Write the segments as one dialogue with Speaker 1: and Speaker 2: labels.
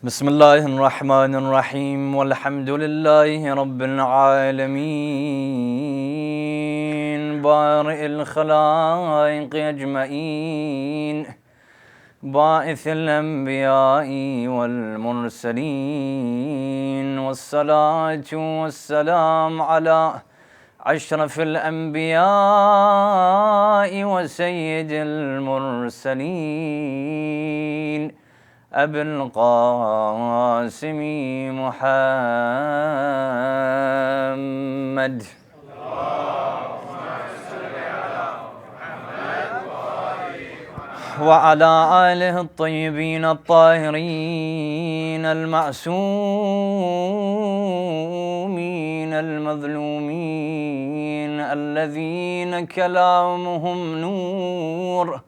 Speaker 1: بسم الله الرحمن الرحيم والحمد لله رب العالمين بارئ الخلائق أجمعين باعث الأنبياء والمرسلين والصلاة والسلام على أشرف الأنبياء وسيد المرسلين أبي القاسم محمد وعلى آله الطيبين الطاهرين المعصومين المظلومين الذين كلامهم نور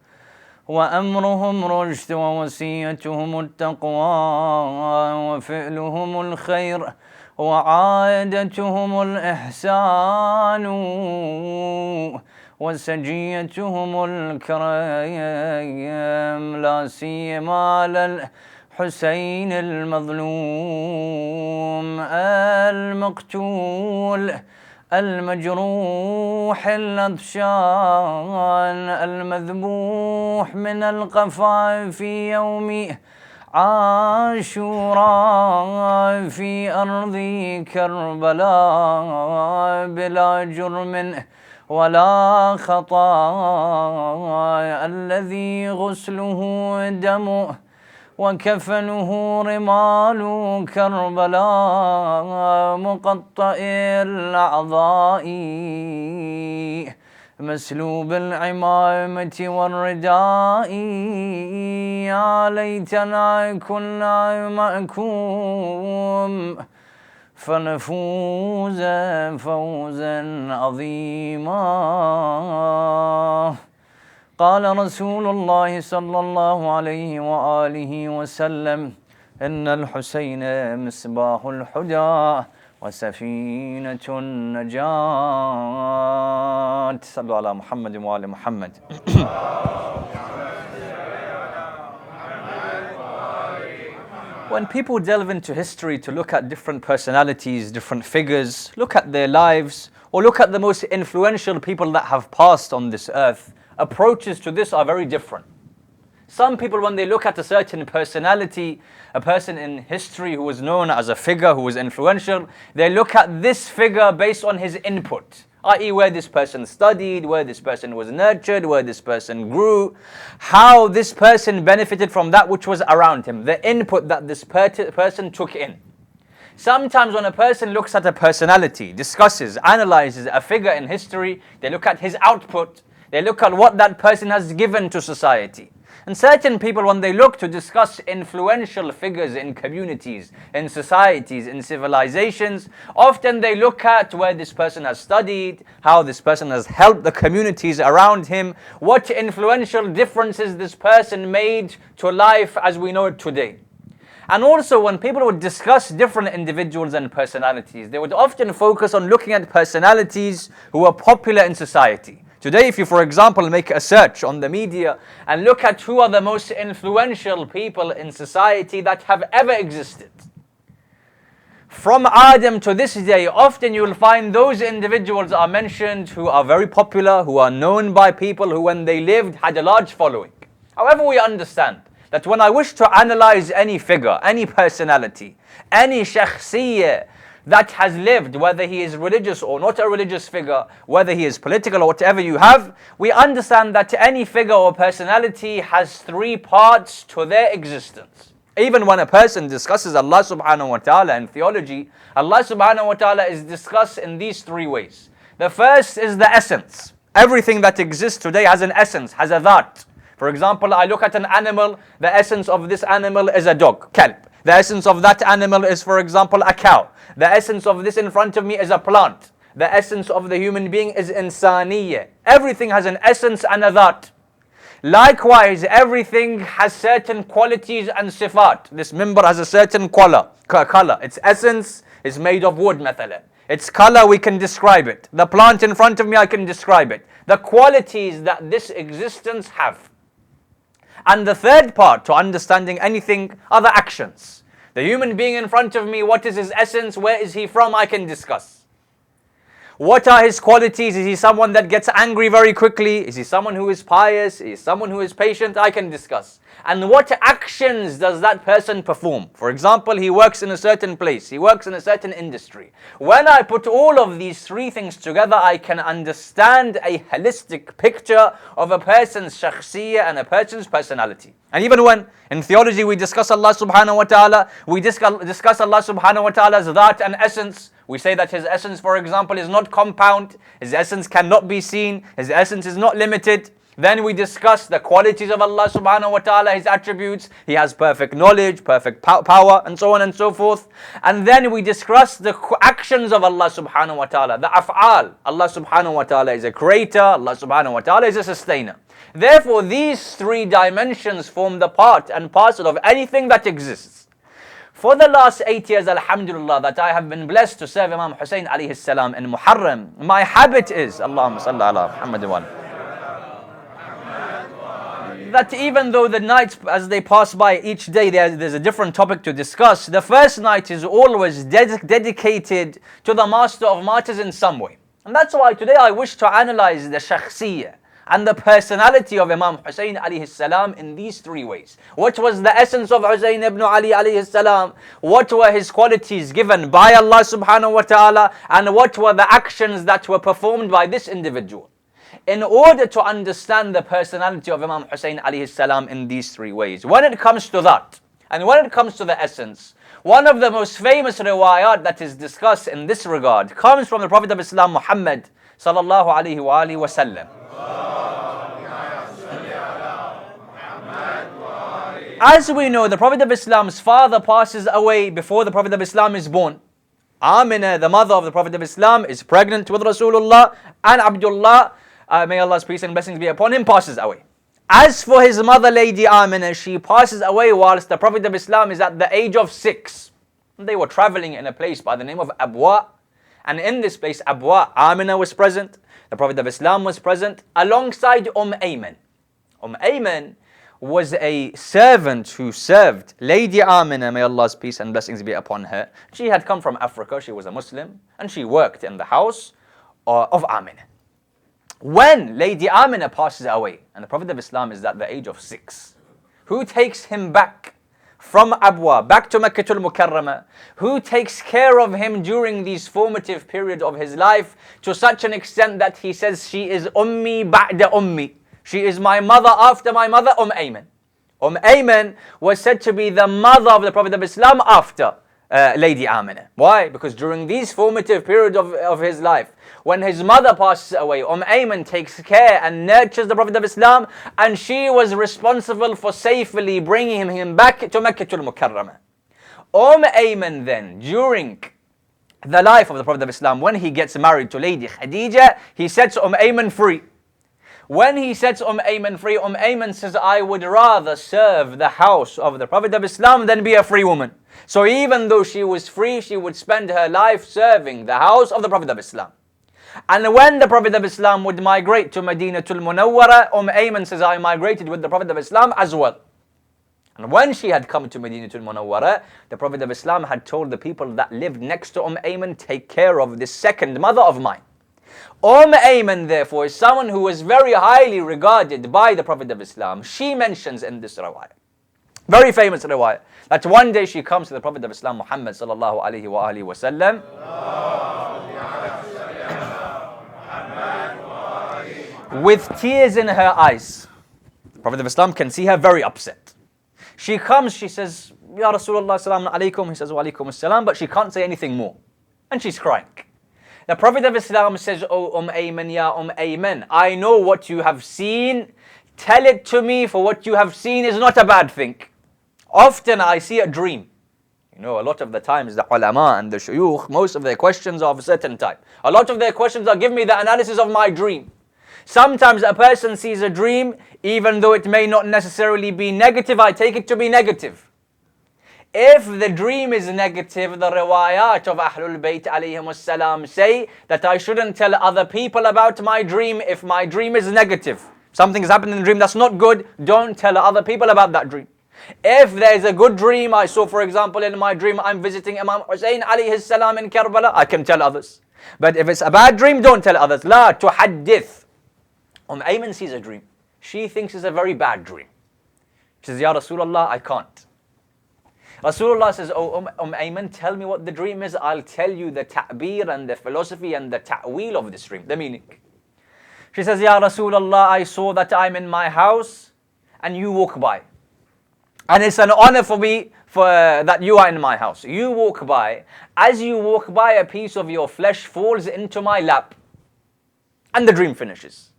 Speaker 1: وأمرهم رشد ووصيتهم التقوى وفعلهم الخير وعادتهم الإحسان وسجيتهم الكريم لا سيما على الحسين المظلوم المقتول المجروح الأطشان المذبوح من القفا في يوم عاشوراء في أرض كربلاء بلا جرم ولا خطايا الذي غسله دمه وكفنه رمال كربلاء مقطع الأعضاء مسلوب العمامة والرداء يا ليتنا كنا معكم فنفوز فوزا عظيما. قال رسول الله صلى الله عليه وآله وسلم إن الحسين مصباح الهدى وسفينة النجاة. صلوا على محمد وآل محمد. When people delve into history to look at different personalities, different figures, look at their lives, or look at the most influential people that have passed on this earth, approaches to this are very different. Some people, when they look at a certain personality, a person in history who was known as a figure who was influential, they look at this figure based on his input, i.e. where this person studied, where this person was nurtured, where this person grew, how this person benefited from that which was around him, the input that this person took in. Sometimes when a person looks at a personality, discusses, analyzes a figure in history, they look at his output, they look at what that person has given to society. And certain people, when they look to discuss influential figures in communities, in societies, in civilizations, often they look at where this person has studied, how this person has helped the communities around him, what influential differences this person made to life as we know it today. And also when people would discuss different individuals and personalities, they would often focus on looking at personalities who are popular in society. Today, if you, for example, make a search on the media and look at who are the most influential people in society that have ever existed, from Adam to this day, often you will find those individuals are mentioned who are very popular, who are known by people who when they lived had a large following. However, we understand that when I wish to analyze any figure, any personality, any shakhsiyya that has lived, whether he is religious or not a religious figure, whether he is political or whatever you have, we understand that any figure or personality has three parts to their existence. Even when a person discusses Allah subhanahu wa ta'ala in theology, Allah subhanahu wa ta'ala is discussed in these three ways. The first is the essence. Everything that exists today has an essence, has a dhat. For example, I look at an animal, the essence of this animal is a dog, kalb. The essence of that animal is, for example, a cow. The essence of this in front of me is a plant. The essence of the human being is insaniyya. Everything has an essence and a dhat. Likewise, everything has certain qualities and sifat. This mimbar has a certain color. Its essence is made of wood, mathalan. Its color, we can describe it. The plant in front of me, I can describe it. The qualities that this existence have. And the third part to understanding anything are the actions. The human being in front of me, what is his essence? Where is he from? I can discuss. What are his qualities? Is he someone that gets angry very quickly? Is he someone who is pious? Is he someone who is patient? I can discuss. And what actions does that person perform? For example, he works in a certain place. He works in a certain industry. When I put all of these three things together, I can understand a holistic picture of a person's shakhsiyya and a person's personality. And even when in theology we discuss Allah subhanahu wa ta'ala, we discuss Allah subhanahu wa ta'ala's dhat and essence. We say that his essence, for example, is not compound, his essence cannot be seen, his essence is not limited. Then we discuss the qualities of Allah subhanahu wa ta'ala, his attributes. He has perfect knowledge, perfect power, and so on and so forth. And then we discuss the actions of Allah subhanahu wa ta'ala, the af'al. Allah subhanahu wa ta'ala is a creator, Allah subhanahu wa ta'ala is a sustainer. Therefore, these three dimensions form the part and parcel of anything that exists. For the last 8 years, alhamdulillah, that I have been blessed to serve Imam Hussain alayhi salam in Muharram, my habit is, Allahumma salli ala Muhammad wa that even though the nights as they pass by each day there's a different topic to discuss, the first night is always dedicated to the Master of Martyrs in some way. And that's why today I wish to analyze the shakhsiyya and the personality of Imam Hussain alayhi salam in these three ways. What was the essence of Hussain ibn Ali alayhi salam? What were his qualities given by Allah subhanahu wa ta'ala? And what were the actions that were performed by this individual? In order to understand the personality of Imam Hussain alayhi salam in these three ways, when it comes to that, and when it comes to the essence, one of the most famous riwayat that is discussed in this regard comes from the Prophet of Islam Muhammad sallallahu alayhi wa alihi wa sallam. As we know, the Prophet of Islam's father passes away before the Prophet of Islam is born. Amina, the mother of the Prophet of Islam, is pregnant with Rasulullah, and Abdullah, may Allah's peace and blessings be upon him, passes away. As for his mother, Lady Amina, she passes away whilst the Prophet of Islam is at the age of 6. They were traveling in a place by the name of Abwa, and in this place, Abwa, Amina was present, the Prophet of Islam was present, alongside Ayman. Ayman was a servant who served Lady Amina, may Allah's peace and blessings be upon her. She had come from Africa, she was a Muslim, and she worked in the house of Amina. When Lady Amina passes away, and the Prophet of Islam is at the age of 6, who takes him back from Abwa, back to Makkah al-Mukarramah? Who takes care of him during these formative periods of his life to such an extent that he says, she is Ummi ba'da Ummi. She is my mother after my mother, Ayman. Ayman was said to be the mother of the Prophet of Islam after Lady Amina. Why? Because during these formative periods of his life, when his mother passes away, Ayman takes care and nurtures the Prophet of Islam, and she was responsible for safely bringing him back to Makkah al-Mukarramah. Ayman then, during the life of the Prophet of Islam, when he gets married to Lady Khadija, he sets Ayman free. When he sets Ayman free, Ayman says, I would rather serve the house of the Prophet of Islam than be a free woman. So even though she was free, she would spend her life serving the house of the Prophet of Islam. And when the Prophet of Islam would migrate to Madinatul Munawwara, Ayman says, I migrated with the Prophet of Islam as well. And when she had come to Madinatul Munawwara, the Prophet of Islam had told the people that lived next to Ayman, take care of this second mother of mine. Ayman, therefore, is someone who was very highly regarded by the Prophet of Islam. She mentions in this riwayah, very famous riwayah, that one day she comes to the Prophet of Islam, Muhammad sallallahu alayhi wa alihi wa sallam, with tears in her eyes. The Prophet of Islam can see her very upset. She comes, she says, Ya Rasulullah, salaam alaykum. He says, wa alaykum as-salam, but she can't say anything more. And she's crying. The Prophet of Islam says, O Ayman, ya Ayman, I know what you have seen. Tell it to me, for what you have seen is not a bad thing. Often I see a dream. You know, a lot of the times the ulama and the shuyukh, most of their questions are of a certain type. A lot of their questions are, give me the analysis of my dream. Sometimes a person sees a dream, even though it may not necessarily be negative, I take it to be negative. If the dream is negative, the riwayat of Ahlul Bayt alayhim salam say that I shouldn't tell other people about my dream if my dream is negative. Something has happened in the dream that's not good, don't tell other people about that dream. If there is a good dream, I saw, for example, in my dream, I'm visiting Imam Hussain alayhi salam in Karbala, I can tell others. But if it's a bad dream, don't tell others. La tuhaddith. Ayman sees a dream. She thinks it's a very bad dream. She says, Ya Rasulullah, I can't. Rasulullah says, oh Ayman, tell me what the dream is. I'll tell you the ta'bir and the philosophy and the ta'wil of this dream, the meaning. She says, Ya Rasulullah, I saw that I'm in my house and you walk by. And it's an honor for me that you are in my house. You walk by. As you walk by, a piece of your flesh falls into my lap. And the dream finishes.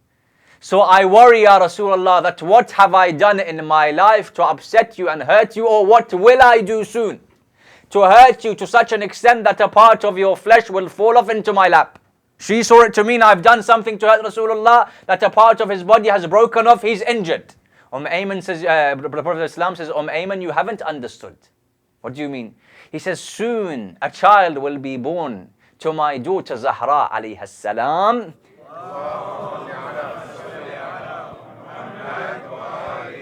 Speaker 1: So I worry, Ya Rasulullah, that what have I done in my life to upset you and hurt you, or what will I do soon to hurt you to such an extent that a part of your flesh will fall off into my lap. She saw it to mean I've done something to hurt Rasulullah, that a part of his body has broken off, he's injured. Ayman says, the Prophet of Islam says, Ayman, you haven't understood. What do you mean? He says, soon a child will be born to my daughter Zahra alayha salam.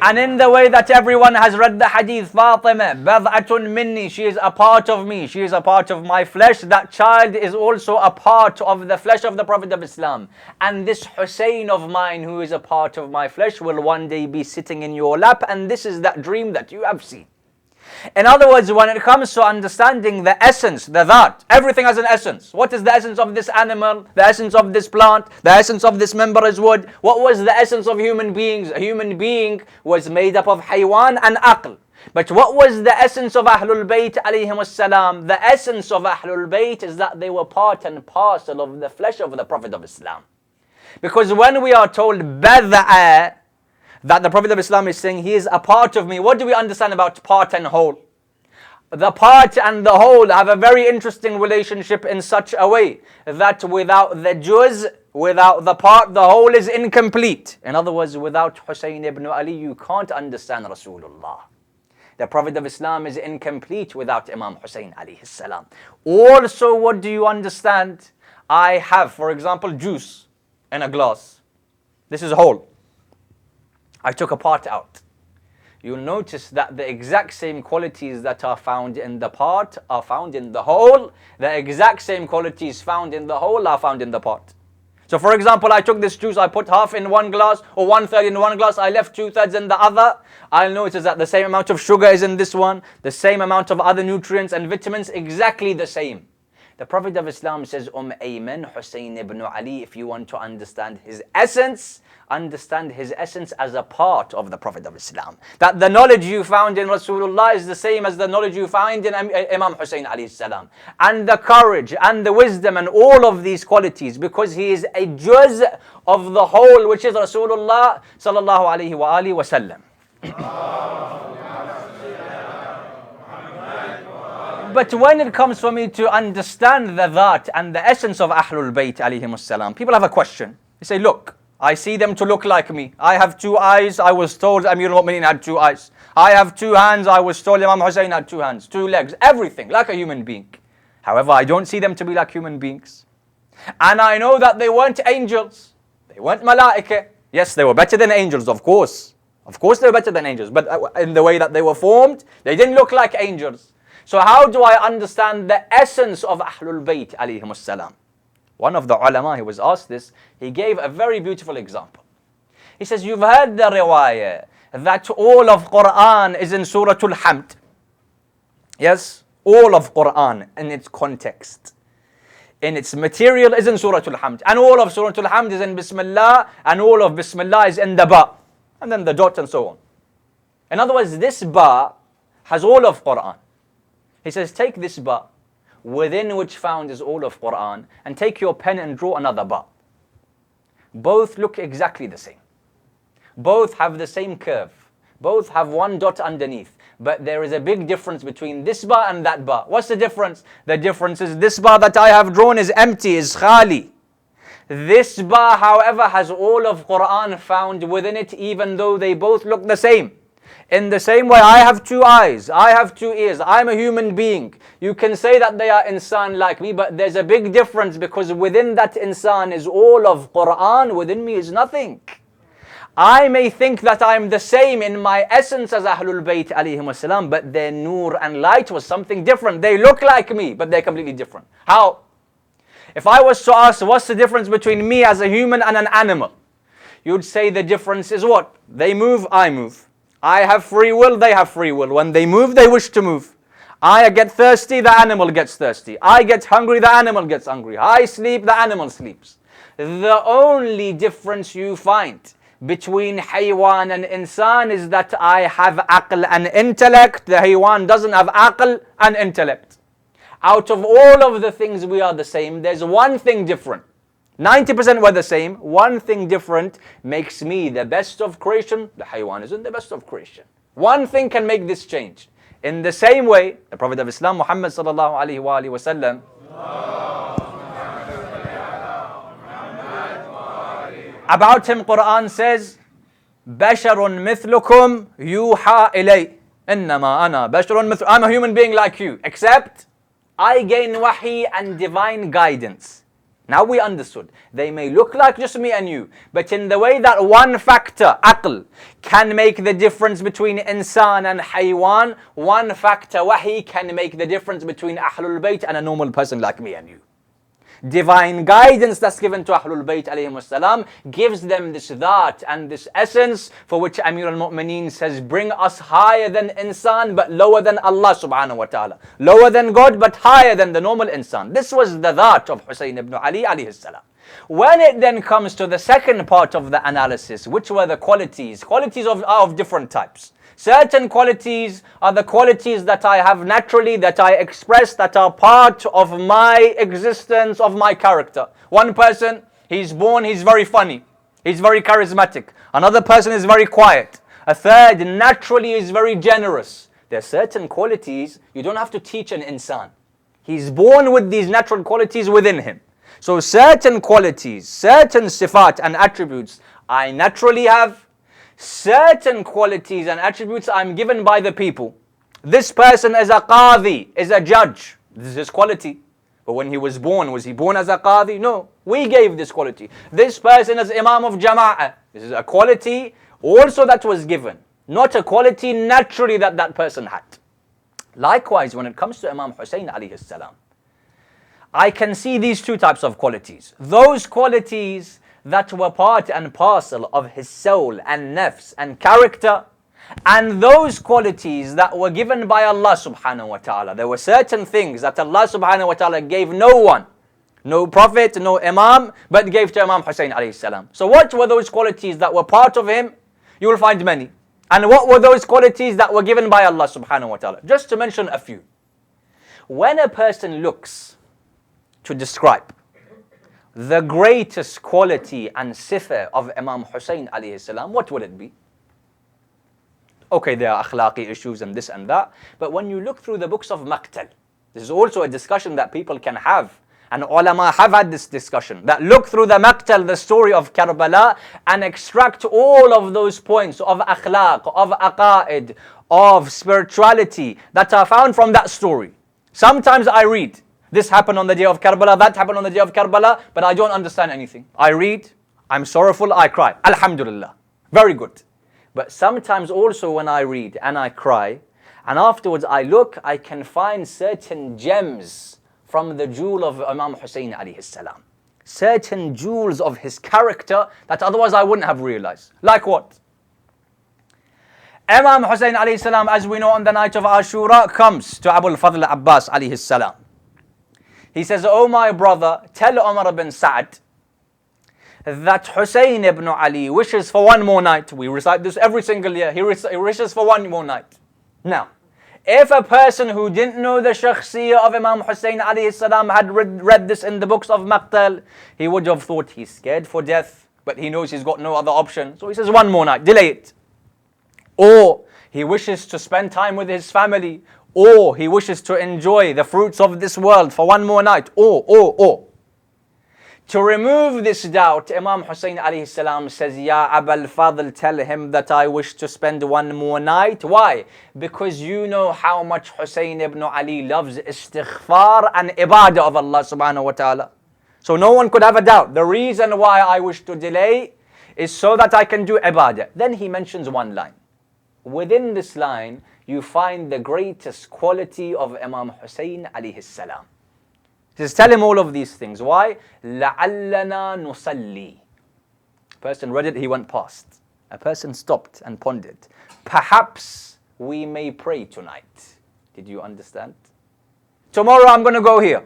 Speaker 1: And in the way that everyone has read the hadith, Fatima, bad'atun minni, she is a part of me, she is a part of my flesh. That child is also a part of the flesh of the Prophet of Islam. And this Hussein of mine, who is a part of my flesh, will one day be sitting in your lap. And this is that dream that you have seen. In other words, when it comes to understanding the essence, the that, everything has an essence. What is the essence of this animal? The essence of this plant? The essence of this member is wood? What was the essence of human beings? A human being was made up of haywan and aql. But what was the essence of Ahlul Bayt alayhim as-salam? The essence of Ahlul Bayt is that they were part and parcel of the flesh of the Prophet of Islam. Because when we are told bad'a, that the Prophet of Islam is saying, he is a part of me. What do we understand about part and whole? The part and the whole have a very interesting relationship in such a way that without the juz, without the part, the whole is incomplete. In other words, without Hussein ibn Ali, you can't understand Rasulullah. The Prophet of Islam is incomplete without Imam Hussain alayhi salam. Also, what do you understand? I have, for example, juice in a glass. This is whole. I took a part out. You'll notice that the exact same qualities that are found in the part are found in the whole. The exact same qualities found in the whole are found in the part. So for example, I took this juice, I put half in one glass or 1/3 in one glass, I left 2/3 in the other. I'll notice that the same amount of sugar is in this one, the same amount of other nutrients and vitamins, exactly the same. The Prophet of Islam says, Ayman, Hussein ibn Ali, if you want to understand his essence, understand his essence as a part of the Prophet of Islam. That the knowledge you found in Rasulullah is the same as the knowledge you find in Imam Hussain alayhi salam. And the courage and the wisdom and all of these qualities, because he is a juz of the whole, which is Rasulullah sallallahu alayhi wa alihi wa sallam. But when it comes for me to understand the that and the essence of Ahlul Bayt alayhimus salam, people have a question. They say, look, I see them to look like me. I have 2 eyes. I was told Amir al-Mu'mineen had 2 eyes. I have 2 hands. I was told Imam Hussain had 2 hands, 2 legs, everything like a human being. However, I don't see them to be like human beings. And I know that they weren't angels. They weren't malaika. Yes, they were better than angels, of course. Of course they were better than angels. But in the way that they were formed, they didn't look like angels. So how do I understand the essence of Ahlul Bayt alayhimus salam? One of the ulama, he was asked this, he gave a very beautiful example. He says, you've heard the riwayah that all of Quran is in Surah Al-Hamd. Yes, all of Quran in its context, in its material is in Surah Al-Hamd. And all of Surah Al-Hamd is in Bismillah, and all of Bismillah is in the ba, and then the dot and so on. In other words, this ba has all of Quran. He says, take this ba, within which found is all of Quran, and take your pen and draw another ba. Both look exactly the same. Both have the same curve. Both have one dot underneath. But there is a big difference between this ba and that ba. What's the difference? The difference is this ba that I have drawn is empty, is khali. This ba, however, has all of Quran found within it, even though they both look the same. In the same way, I have 2 eyes, I have 2 ears, I'm a human being. You can say that they are insan like me, but there's a big difference because within that insan is all of Quran, within me is nothing. I may think that I'm the same in my essence as Ahlul Bayt alayhim wasalam, but their nur and light was something different. They look like me, but they're completely different. How? If I was to ask, what's the difference between me as a human and an animal? You'd say the difference is what? They move, I move. I have free will, they have free will. When they move, they wish to move. I get thirsty, the animal gets thirsty. I get hungry, the animal gets hungry. I sleep, the animal sleeps. The only difference you find between haywan and insan is that I have aql and intellect. The haywan doesn't have aql and intellect. Out of all of the things we are the same, there's one thing different. 90% we're the same. One thing different makes me the best of creation. The haywan isn't the best of creation. One thing can make this change. In the same way, the Prophet of Islam, Muhammad sallallahu alaihi wasallam, about him, Quran says, "Basharun mithlukum yuha ilay." Innama ana basharun mithlukum. I'm a human being like you, except I gain wahi and divine guidance. Now we understood. They may look like just me and you, but in the way that one factor, aql, can make the difference between insan and haywan, one factor, wahi, can make the difference between Ahlul Bayt and a normal person like me and you. Divine guidance that's given to Ahlul Bayt alayhim wasalam gives them this dhat and this essence for which Amir al-Mu'mineen says, bring us higher than insan but lower than Allah subhanahu wa ta'ala. Lower than God but higher than the normal insan. This was the dhat of Hussain ibn Ali alayhi salam. When it then comes to the second part of the analysis, which were the qualities of different types. Certain qualities are the qualities that I have naturally, that I express, that are part of my existence, of my character. One person, he's born, he's very funny. He's very charismatic. Another person is very quiet. A third, naturally, is very generous. There are certain qualities you don't have to teach an insan. He's born with these natural qualities within him. So certain qualities, certain sifat and attributes I naturally have. Certain qualities and attributes I'm given by the people. This person is a qadi, is a judge. This is his quality. But when he was he born as a qadi? No, we gave this quality. This person is imam of jama'ah. This is a quality also that was given. Not a quality naturally that that person had. Likewise, when it comes to Imam Hussain alayhi salam, I can see these two types of qualities. Those qualities that were part and parcel of his soul and nafs and character, and those qualities that were given by Allah subhanahu wa ta'ala. There were certain things that Allah subhanahu wa ta'ala gave no one, no prophet, no imam, but gave to Imam Hussain alayhi salam. So what were those qualities that were part of him? You will find many. And what were those qualities that were given by Allah subhanahu wa ta'ala? Just to mention a few. When a person looks to describe the greatest quality and sifa of Imam Hussain alayhi salam, what would it be? Okay, there are akhlaqi issues and this and that, but when you look through the books of Maqtal, this is also a discussion that people can have, and ulama have had this discussion, that look through the Maqtal, the story of Karbala, and extract all of those points of akhlaq, of aqaid, of spirituality that are found from that story. Sometimes I read, this happened on the day of Karbala, that happened on the day of Karbala, but I don't understand anything. I read, I'm sorrowful, I cry. Alhamdulillah. Very good. But sometimes also when I read and I cry, and afterwards I look, I can find certain gems from the jewel of Imam Hussain alayhi salam. Certain jewels of his character that otherwise I wouldn't have realized. Like what? Imam Hussain alayhi salam, as we know, on the night of Ashura, comes to Abu al-Fadl Abbas alayhi salam. He says, "Oh my brother, tell Umar ibn Sa'd that Hussain ibn Ali wishes for one more night." We recite this every single year. He wishes for one more night. Now, if a person who didn't know the shakhsiyah of Imam Hussain alayhi salam had read this in the books of Maqtal, he would have thought he's scared for death, but he knows he's got no other option. So he says, one more night, delay it. Or he wishes to spend time with his family, or he wishes to enjoy the fruits of this world for one more night, or. To remove this doubt, Imam Hussain alayhi salam says, Ya Abul Fadl, tell him that I wish to spend one more night. Why? Because you know how much Hussain ibn Ali loves istighfar and ibadah of Allah subhanahu wa ta'ala. So no one could have a doubt. The reason why I wish to delay is so that I can do ibadah. Then he mentions one line. Within this line, you find the greatest quality of Imam Hussain alayhi salam. He says, tell him all of these things. Why? لَعَلَّنَا نُصَلِّي. A person read it, he went past. A person stopped and pondered. Perhaps we may pray tonight. Did you understand? Tomorrow I'm going to go here.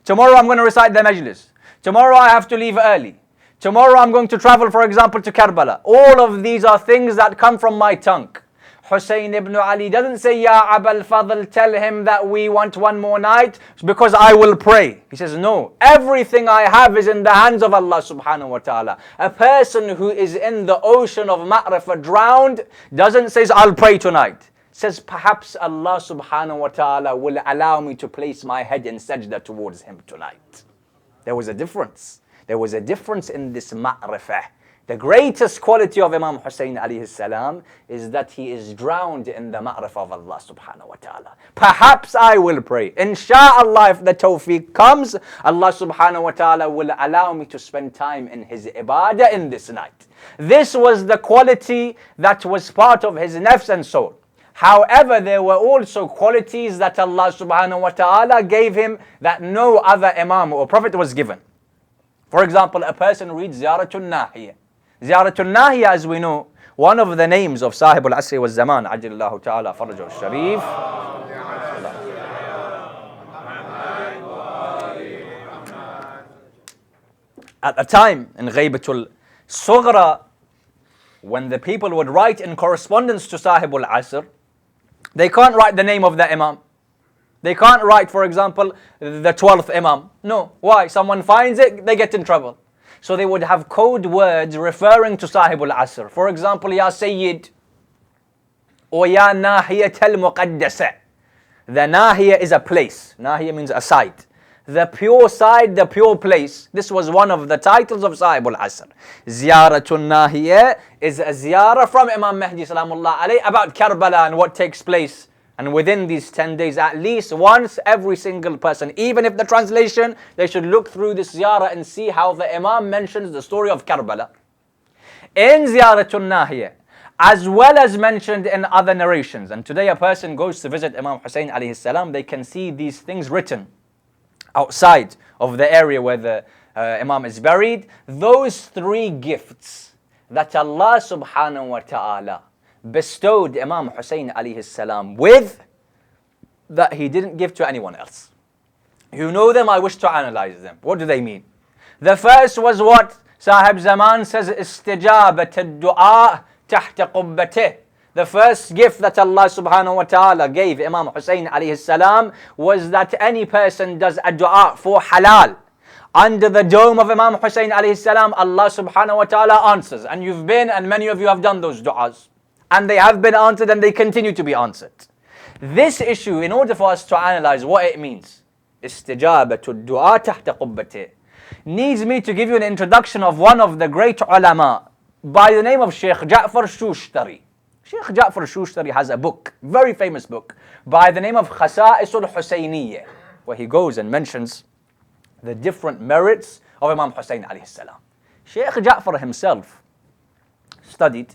Speaker 1: Tomorrow I'm going to recite the majlis. Tomorrow I have to leave early. Tomorrow I'm going to travel, for example, to Karbala. All of these are things that come from my tongue. Hussein ibn Ali doesn't say, Ya Abul Fadl, tell him that we want one more night because I will pray. He says, no, everything I have is in the hands of Allah subhanahu wa ta'ala. A person who is in the ocean of ma'rifah drowned doesn't say, I'll pray tonight. Says, perhaps Allah subhanahu wa ta'ala will allow me to place my head in sajda towards him tonight. There was a difference. There was a difference in this ma'rifah. The greatest quality of Imam Hussain alayhi salam is that he is drowned in the ma'rifah of Allah subhanahu wa ta'ala. Perhaps I will pray. Insha'Allah, if the tawfiq comes, Allah subhanahu wa ta'ala will allow me to spend time in his ibadah in this night. This was the quality that was part of his nafs and soul. However, there were also qualities that Allah subhanahu wa ta'ala gave him that no other imam or prophet was given. For example, a person reads Ziyaratul Nahiyah. Ziyaratul Nahiyah, as we know, one of the names of Sahib al-Asri wa Zaman, Ajillahu ta'ala Farajul Sharif. At the time, in Ghaybatul Sughra, when the people would write in correspondence to Sahib al-Asr, they can't write the name of the Imam. They can't write, for example, the 12th Imam. No. Why? Someone finds it, they get in trouble. So they would have code words referring to Sahib al-Asr. For example, Ya Sayyid or Ya Nahiyat al-Muqaddasa. The Nahiyah is a place. Nahiyah means a site. The pure side, the pure place. This was one of the titles of Sahib al-Asr. Ziyaratul Nahiyah is a ziyarah from Imam Mehdi salamullah alayhi about Karbala and what takes place. And within these 10 days, at least once, every single person, even if the translation, they should look through this ziyarah and see how the Imam mentions the story of Karbala. In Ziyaratul Nahiyah, as well as mentioned in other narrations. And today a person goes to visit Imam Hussain alayhi salam, they can see these things written outside of the area where the Imam is buried. Those three gifts that Allah subhanahu wa ta'ala bestowed Imam Hussain alayhi salam with, that he didn't give to anyone else. You know them, I wish to analyze them. What do they mean? The first was what Sahib Zaman says, istijabat ad-du'a tahta qubbatih. The first gift that Allah subhanahu wa ta'ala gave Imam Hussain alayhi salam was that any person does a dua for halal under the dome of Imam Hussain alayhi salam, Allah subhanahu wa ta'ala answers. And you've been, and many of you have done those du'as. And they have been answered and they continue to be answered. This issue, in order for us to analyze what it means, istijabatu du'a tahta qubbatih, needs me to give you an introduction of one of the great ulama by the name of Sheikh Ja'far Shushtari. Sheikh Ja'far Shushtari has a book, very famous book, by the name of Khasa'isul Husayniyya, where he goes and mentions the different merits of Imam Hussain alayhi salam. Sheikh Ja'far himself studied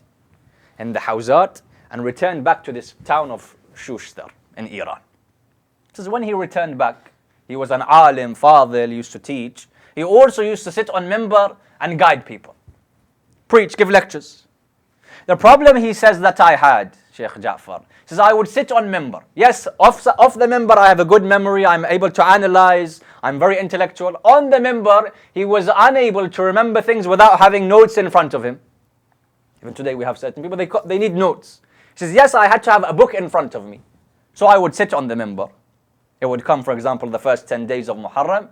Speaker 1: in the Hawzat and returned back to this town of Shushtar in Iran. This is when he returned back. He was an alim, father, used to teach. He also used to sit on minbar and guide people, preach, give lectures. The problem, he says, that I had, Sheikh Ja'far, says I would sit on minbar. Yes, off the minbar I have a good memory, I'm able to analyze, I'm very intellectual. On the minbar, he was unable to remember things without having notes in front of him. Even today we have certain people, they need notes. He says, yes, I had to have a book in front of me. So I would sit on the minbar. It would come, for example, the first 10 days of Muharram.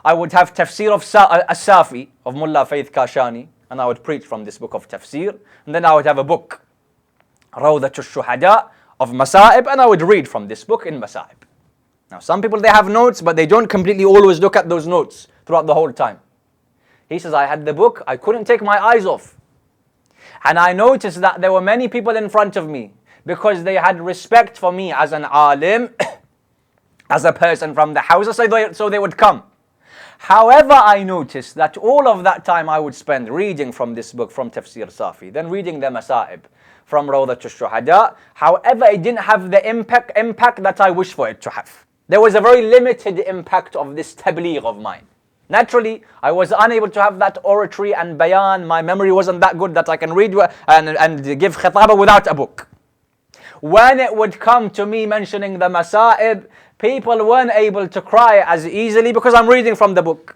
Speaker 1: I would have tafsir of As-Safi of Mullah Faith Kashani, and I would preach from this book of tafsir. And then I would have a book, Rawdatul Shuhada of Masa'ib, and I would read from this book in Masa'ib. Now some people, they have notes, but they don't completely always look at those notes throughout the whole time. He says, I had the book, I couldn't take my eyes off. And I noticed that there were many people in front of me because they had respect for me as an alim, as a person from the house, so they would come. However, I noticed that all of that time I would spend reading from this book, from Tafsir Safi, then reading the Masa'ib from Rawdat al-Shuhada. However, it didn't have the impact that I wish for it to have. There was a very limited impact of this tabligh of mine. Naturally, I was unable to have that oratory and bayan. My memory wasn't that good that I can read and give khitaba without a book. When it would come to me mentioning the Masa'ib, people weren't able to cry as easily because I'm reading from the book.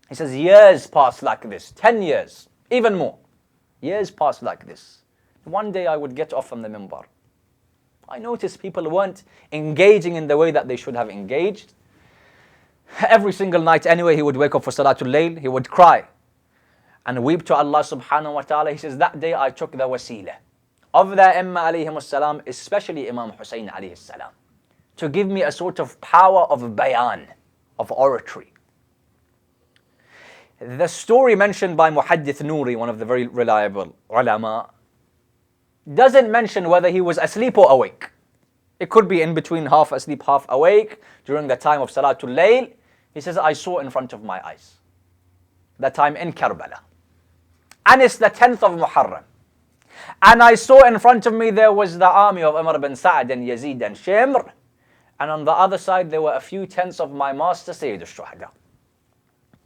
Speaker 1: He says, years passed like this, 10 years, even more. Years passed like this. One day I would get off from the minbar. I noticed people weren't engaging in the way that they should have engaged. Every single night anyway, he would wake up for Salatul Layl, he would cry and weep to Allah subhanahu wa ta'ala. He says, that day I took the wasila of the Imma alayhim salam, especially Imam Hussain alayhi salam, to give me a sort of power of bayan, of oratory. The story mentioned by Muhaddith Nouri, one of the very reliable ulama, doesn't mention whether he was asleep or awake. It could be in between, half asleep, half awake, during the time of Salatul Layl. He says, I saw in front of my eyes. That time in Karbala. And it's the 10th of Muharram. And I saw in front of me there was the army of Umar bin Sa'd and Yazid and Shimr. And on the other side there were a few tents of my master Sayyid al-Shuhada.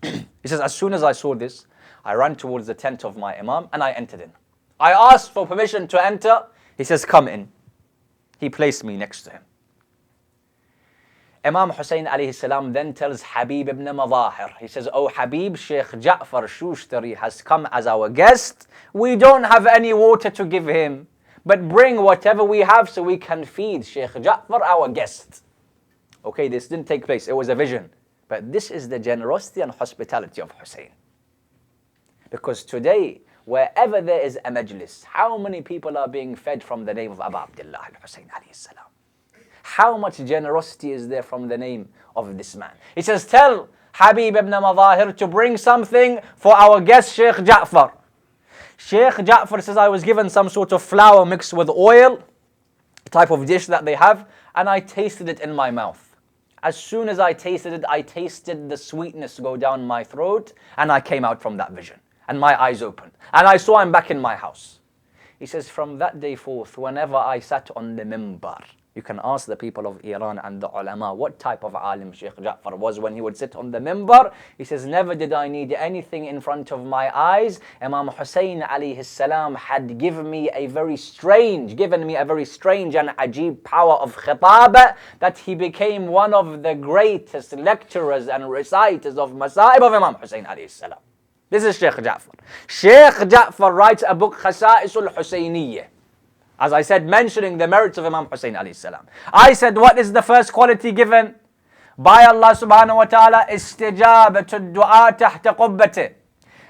Speaker 1: He says, as soon as I saw this, I ran towards the tent of my Imam and I entered in. I asked for permission to enter. He says, come in. He placed me next to him. Imam Hussain alayhi salam then tells Habib ibn Madahir, he says, oh Habib, Sheikh Ja'far Shushtari has come as our guest. We don't have any water to give him, but bring whatever we have so we can feed Sheikh Ja'far, our guest. Okay, this didn't take place, it was a vision. But this is the generosity and hospitality of Hussain. Because today, wherever there is a majlis, how many people are being fed from the name of Abu Abdullah al-Hussain alayhi salam? How much generosity is there from the name of this man? He says, tell Habib ibn Madahir to bring something for our guest Sheikh Ja'far. Sheikh Ja'far says, I was given some sort of flour mixed with oil, type of dish that they have, and I tasted it in my mouth. As soon as I tasted it, I tasted the sweetness go down my throat, and I came out from that vision, and my eyes opened, and I saw him back in my house. He says, from that day forth, whenever I sat on the minbar, you can ask the people of Iran and the ulama what type of alim Sheikh Ja'far was when he would sit on the minbar. He says, never did I need anything in front of my eyes. Imam Hussain alayhi salam had given me a very strange and ajib power of khitaba, that he became one of the greatest lecturers and reciters of Masa'ib of Imam Hussain alayhi salam. This is Sheikh Ja'far. Sheikh Ja'far writes a book, Khasa'isul Husayniyah. As I said, mentioning the merits of Imam Hussain alayhi salam. I said, what is the first quality given by Allah subhanahu wa ta'ala? Istijabatul du'a tahta qubbati.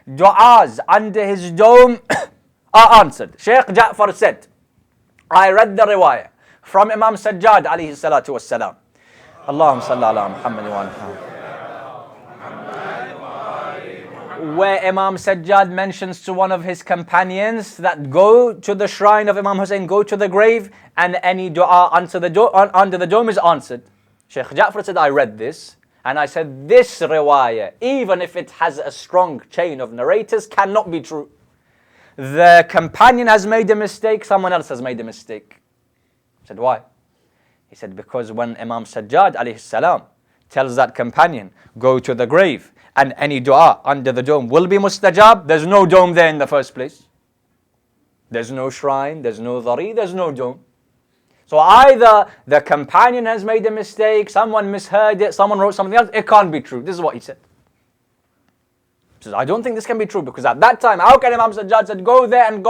Speaker 1: Du'as under his dome are answered. Sheikh Ja'far said, I read the riwayah from Imam Sajjad alayhi salatu wassalam. Allahumma salli ala Muhammad wa ala where Imam Sajjad mentions to one of his companions that go to the shrine of Imam Hussain, go to the grave, and any dua under the dome is answered. Sheikh Ja'far said, I read this, and I said, this riwayah, even if it has a strong chain of narrators, cannot be true. The companion has made a mistake, someone else has made a mistake. I said, why? He said, because when Imam Sajjad alayhi salam tells that companion, go to the grave, and any dua under the dome will be mustajab, there's no dome there in the first place. There's no shrine, there's no dhari, there's no dome. So either the companion has made a mistake, someone misheard it, someone wrote something else, it can't be true. This is what he said. He says, I don't think this can be true, because at that time, how can Imam Sajjad said, go there and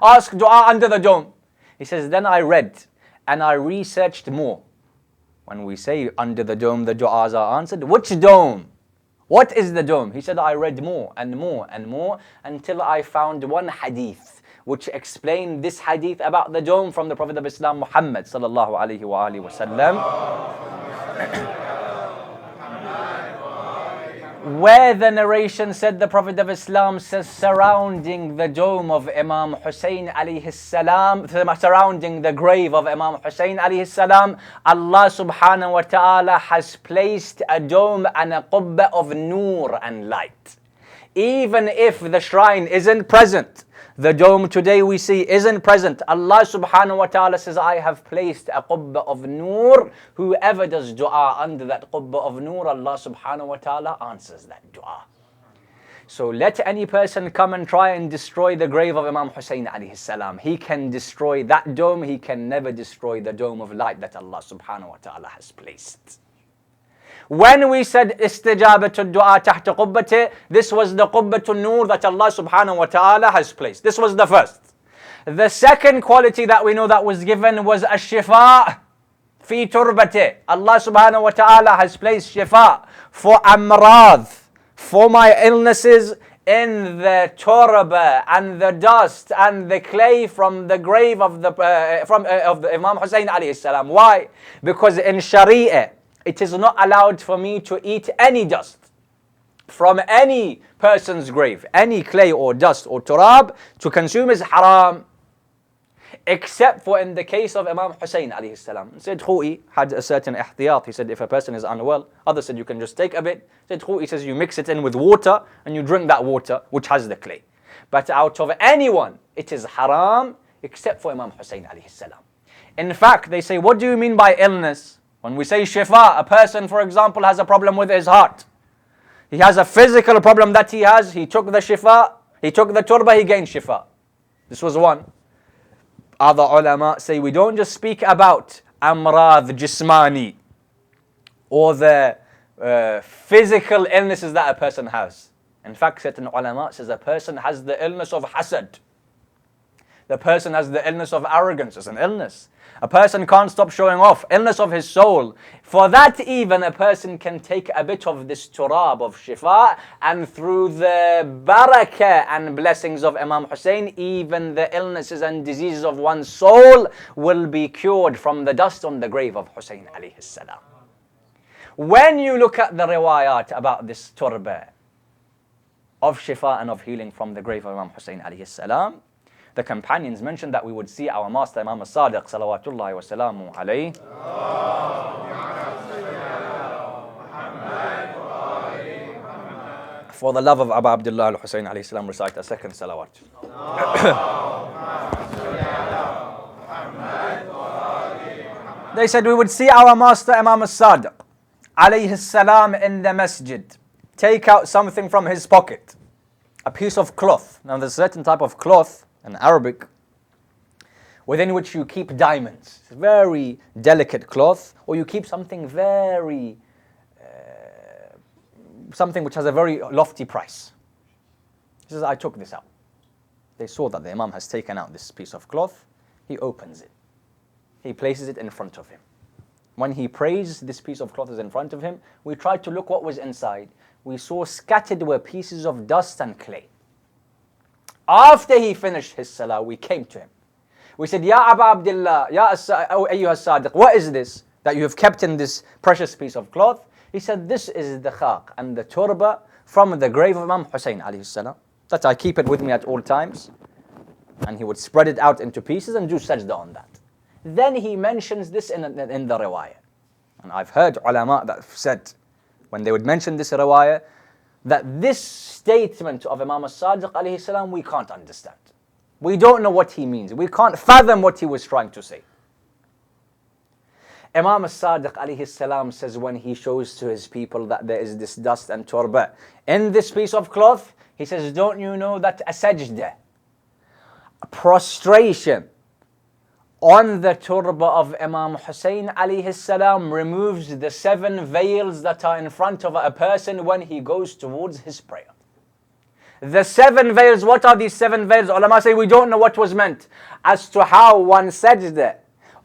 Speaker 1: ask dua under the dome? He says, then I read and I researched more. When we say under the dome, the du'as are answered, which dome? What is the dome? He said, I read more and more and more until I found one hadith which explained this hadith about the dome from the Prophet of Islam, Muhammad sallallahu alayhi wa alihi wa sallam. Where the narration said the Prophet of Islam says surrounding the dome of Imam Hussain alayhi salam, surrounding the grave of Imam Hussain alayhi salam, Allah subhanahu wa ta'ala has placed a dome and a qubba of nur and light. Even if the shrine isn't present, the dome today we see isn't present, Allah subhanahu wa ta'ala says, I have placed a qubba of nur. Whoever does dua under that qubba of nur, Allah subhanahu wa ta'ala answers that dua. So let any person come and try and destroy the grave of Imam Hussain alayhi salam. He can destroy that dome, he can never destroy the dome of light that Allah subhanahu wa ta'ala has placed. When we said istijabatul dua tahta qubbati, this was the qubbatul nur that Allah subhanahu wa ta'ala has placed. This was the first. The second quality that we know that was given was ash-shifa fi turbati. Allah subhanahu wa ta'ala has placed shifa for amrad, for my illnesses, in the turba and the dust and the clay from the grave of the Imam Hussain alayhi salam. Why? Because in Sharia, it is not allowed for me to eat any dust from any person's grave. Any clay or dust or turab to consume is haram. Except for in the case of Imam Hussain alayhi salam. Said Khou'i had a certain ihtiyat. He said if a person is unwell, others said you can just take a bit. Said Khou'i says you mix it in with water and you drink that water which has the clay. But out of anyone, it is haram except for Imam Hussain alayhi salam. In fact, they say, what do you mean by illness? When we say shifa, a person, for example, has a problem with his heart. He has a physical problem that he has. He took the shifa, he took the turba, he gained shifa. This was one. Other ulama say we don't just speak about amrad jismani or the physical illnesses that a person has. In fact, certain ulama says a person has the illness of hasad. The person has the illness of arrogance. It's an illness. A person can't stop showing off. Illness of his soul. For that even a person can take a bit of this turab of shifa, and through the barakah and blessings of Imam Hussain, even the illnesses and diseases of one's soul will be cured from the dust on the grave of Hussain alayhi salam. When you look at the riwayat about this turba of shifa and of healing from the grave of Imam Hussain alayhi salam, the companions mentioned that we would see our master Imam Sadiq salawatullahi wa salamu alayhi for the love of Abu Abdullah al-Hussain alayhi salam recite a second salawat. They said we would see our master Imam Sadiq alayhi salam in the masjid take out something from his pocket, a piece of cloth. Now there's a certain type of cloth in Arabic within which you keep diamonds. It's very delicate cloth, or you keep something very something which has a very lofty price. He says, I took this out. They saw that the Imam has taken out this piece of cloth. He opens it. He places it in front of him. When he prays, this piece of cloth is in front of him. We tried to look what was inside. We saw scattered were pieces of dust and clay. After he finished his salah, we came to him. We said, Ya Abu Abdullah, Ya Ayyuha Sadiq, what is this that you have kept in this precious piece of cloth? He said, this is the khaq and the turba from the grave of Imam Hussain alayhi salam. That I keep it with me at all times. And he would spread it out into pieces and do sajda on that. Then he mentions this in the riwayah. And I've heard ulama that said, when they would mention this riwayah, that this statement of Imam Sadiq alayhi salam, we can't understand. We don't know what he means. We can't fathom what he was trying to say. Imam Sadiq alayhi salam says when he shows to his people that there is this dust and turba in this piece of cloth, he says, don't you know that a sajda, a prostration on the turba of Imam Hussain alayhi salam removes the 7 veils that are in front of a person when he goes towards his prayer. The 7 veils, what are these 7 veils? Ulama say we don't know what was meant as to how one sajda